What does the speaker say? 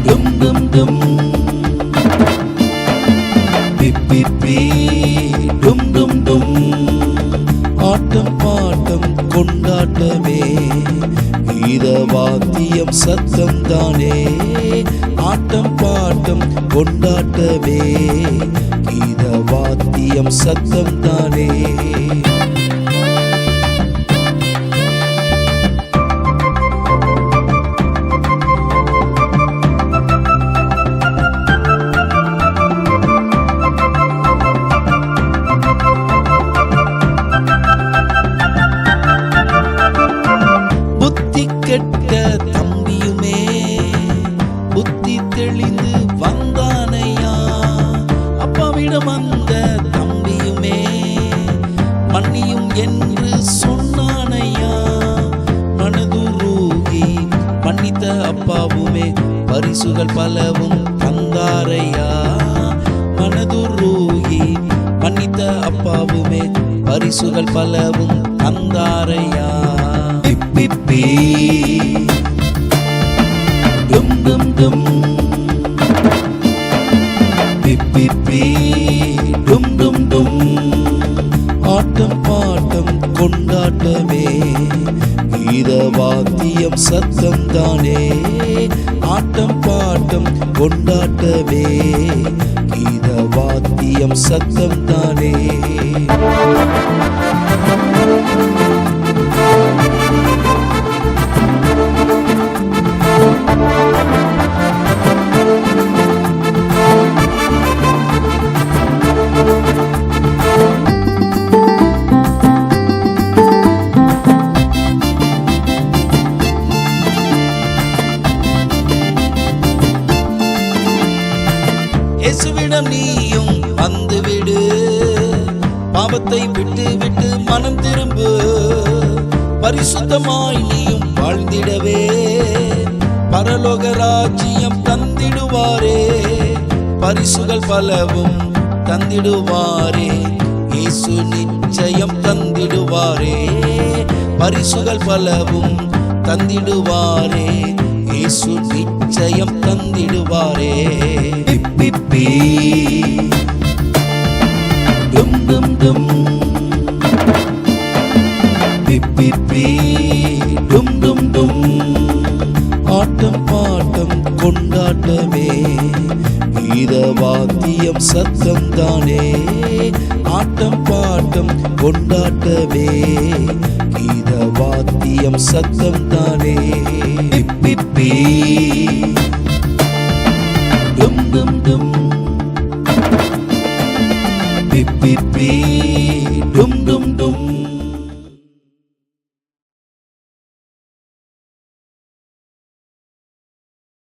Dum dum dum, dum dum dum. ஆட்டம் bottom கொண்டாட்டமே, கீத வாத்தியம் சத்தம் தானே. ஆட்டம் பாட்டம் கொண்டாட்டமே, கீத வாத்தியம் சத்தம் தானே. கெட்ட தம்பியுமே புத்தி தெளிந்து வந்தானையா. அப்பாவிடம் வந்த தம்பியுமே மன்னியும் என்று சொன்னானையா. மனதுருகி மன்னித்த அப்பாவுமே பரிசுகள் பலவும் தந்தாரையா. மனதுருகி மன்னித்த அப்பாவுமே பரிசுகள் பலவும் தந்தாரையா. பிப்பி டும் டும் டும், பிப்பி டும் டும் டும். ஆட்டம் பாட்டம் கொண்டாட்டமே, கீத வாத்தியம் சத்தம் தானே. ஆட்டம் பாட்டம் கொண்டாட்டமே, கீத வாத்தியம் சத்தம் தானே. இயேசுவிடம் நீயும் வந்துவிடு, பாவத்தை விட்டு விட்டு மனம் திரும்பு. பரிசுத்தமாய் நீயும் வாழ்ந்திடவே பரலோக ராஜ்யம் தந்திடுவாரே. பரிசுகள் பலவும் தந்திடுவாரே, இயேசு நிச்சயம் தந்திடுவாரே. பரிசுகள் பலவும் தந்திடுவாரே, இயேசு நிச்சயம் தந்திடுவாரே. பிப்பி டும் டும் டும், பிப்பி டும் டும் டும். ஆட்டம் பாட்டம் கொண்டாட்டமே, கீத வாத்தியம் சத்தம் தானே. ஆட்டம் பாட்டம் கொண்டாட்டமே, கீத வாத்தியம் சத்தம் தானே.